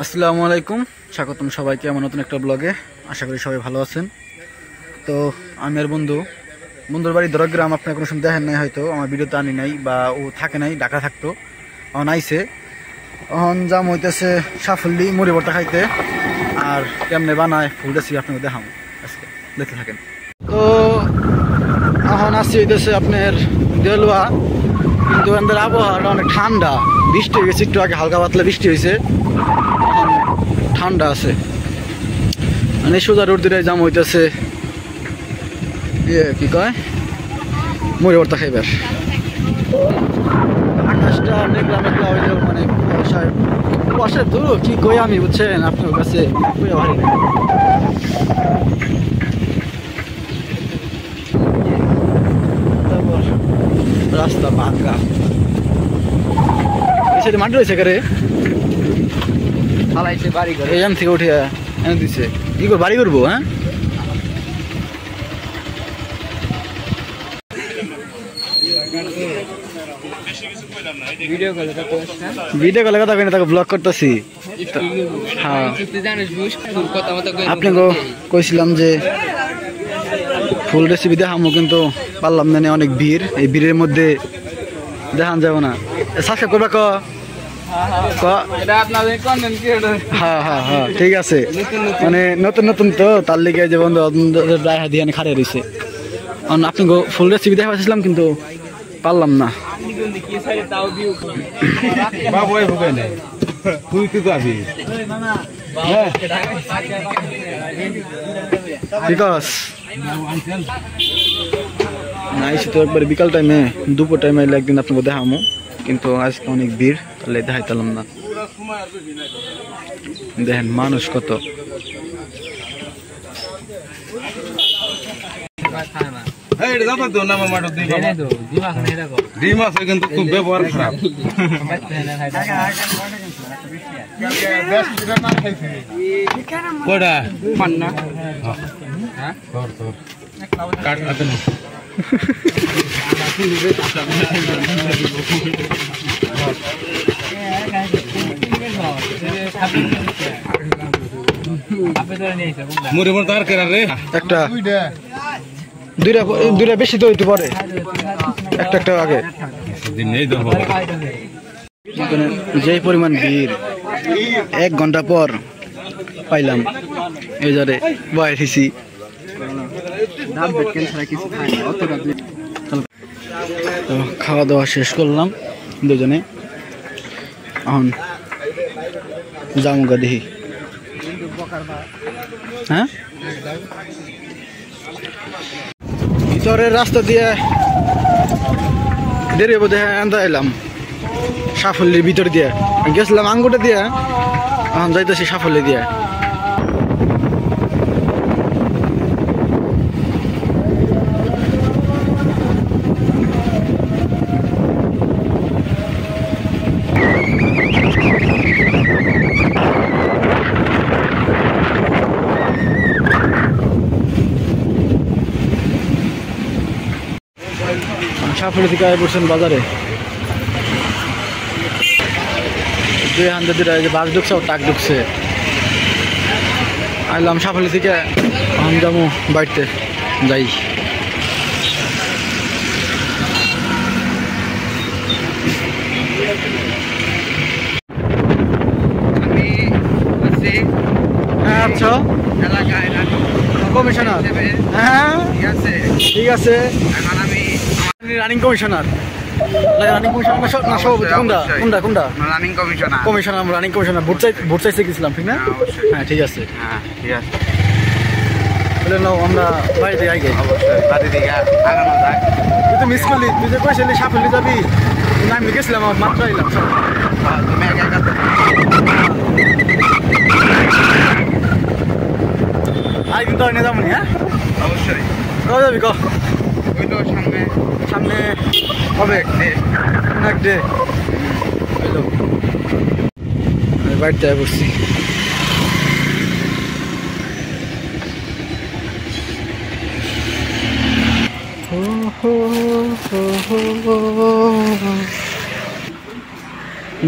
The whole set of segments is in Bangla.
আসসালামু আলাইকুম, স্বাগতম সবাইকে আমার নতুন একটা ব্লগে। আশা করি সবাই ভালো আছেন। তো আমি আর বন্ধুর বাড়ি দরগ্রাম, আপনার কোনো সময় দেখেন নাই, হয়তো আমার ভিডিওতে আনি নাই বা ও থাকে নাই, ঢাকা থাকতো, এখন আইসে। এখন জাম হইতেছে সাফল্যি মুড়ি ভর্তা খাইতে, আর কেমনে বানায় ফুল রেসিপি আপনাকে দেখাম, আজকে দেখতে থাকেন। তো এখন আসছি হইতেছে আপনার দেলুয়া, কিন্তু আমাদের আবহাওয়াটা অনেক ঠান্ডা, বৃষ্টি হয়ে গেছে, একটু আগে হালকা পাতলা বৃষ্টি হয়েছে, ঠান্ডা আছে। মানে সোজা রোড দিয়ে জাম হইতেছে কি কয় মুড়ি ভর্তা খাইবার। আকাশটা মেঘলা মেঘলা হইলেও মানে কুয়াশার ধরো কি কই আমি, বুঝছেন, আপনার কাছে রাস্তা ভাঙ্গা, সেটা মাটি রয়েছে কারে বাড়ি করে এখান থেকে উঠে এনে দিছে, কি করে বাড়ি করবো? হ্যাঁ, ভিডিও কলে কথা কইনা, তাকে ব্লগ করতেছি। হ্যাঁ, আপনাকে কইছিলাম যে ফুল রেসিপি দেখামো, কিন্তু পারলাম না, অনেক ভিড়, এই ভিড়ের মধ্যে দেখান যাব না। সাবস্ক্রাইব করবা হ্যাঁ হ্যাঁ হ্যাঁ, ঠিক আছে। মানে নতুন নতুন তো, তার লিগে যে বন্ধু রায় দিয়ে খাড়ে রয়েছে। আপনি ফুল রেসিপি দেখা পাচ্ছিলাম, কিন্তু পারলাম না। তো একবার বিকাল টাইমে, দুপুর টাইমে একদিন আপনাকে দেখামো, কিন্তু আজকে অনেক ভিড়, তাহলে দেখাইতাম না। দেখেন মানুষ কত। খুব ব্যবহার খারাপ। একটা দুইটা বেশি তো হইতে পারে, একটা একটা আগে যে পরিমাণ ভিড়, 1 ঘন্টা পর পাইলাম এই যারে বয়েছি। তো খাওয়া দাওয়া শেষ করলাম দুজনে, এখন জামুগা দেখি। হ্যাঁ, ভিতরের রাস্তা দিয়ে দেরি বোধ এলাম, সাফল্যের ভিতর দিয়ে গেছিলাম আঙ্গুটা দিয়ে, এখন যাইতেছি সাফল্য দিয়ে। সাফল্য থেকে আয় পড়ছেন বাজারে, দুই হান্ড্রেড যে বাস ঢুকছে ও টাক ঢুকছে। আইলাম সাফল্য থেকে, আমি যাবো বাড়িতে যাই। হ্যাঁ, আচ্ছা, কমিশনার। হ্যাঁ, ঠিক আছে, রানিং কমিশনার। রানিং কমিশনার না সভাপতি? Commissioner, running commissioner. ভোট চাইতে গেছিলাম, ঠিক না? হ্যাঁ, ঠিক আছে, তাহলে নাও আমরা বাড়িতে আই গে। তুই তো মিস করলি, তুই যে কইছিলি সাফল্য যাবি, আমি গেছিলাম, মাত্র আইলাম। আই কিন্তু এনে যাবো নি। হ্যাঁ, অবশ্যই। কবে যাবি? সামনে হবে এক ডে। বাড়িতে বসছি।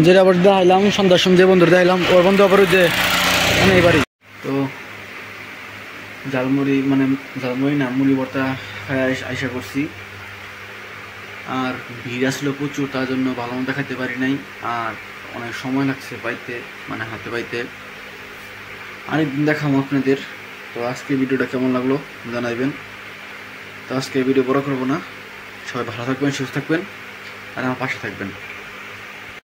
যেটা আবার দেখাইলাম সন্ধ্যার সময় যে বন্ধুর দেখাইলাম ওর বন্ধু আবার যে মানে এই বাড়ি তো ঝালমুড়ি মানে ঝালমুড়ি না মুড়ি ভর্তা আইসা করছি। আর ভিড় আসলো প্রচুর, তার জন্য ভালো মতো খাইতে পারি নাই, আর অনেক সময় লাগছে পাইতে মানে হাতে পাইতে। আরেকদিন দেখাবো আপনাদের। তো আজকে ভিডিওটা কেমন লাগলো জানাইবেন। তো আজকে ভিডিও বড় করবো না, সবাই ভালো থাকবেন, সুস্থ থাকবেন, আর আমার পাশে থাকবেন।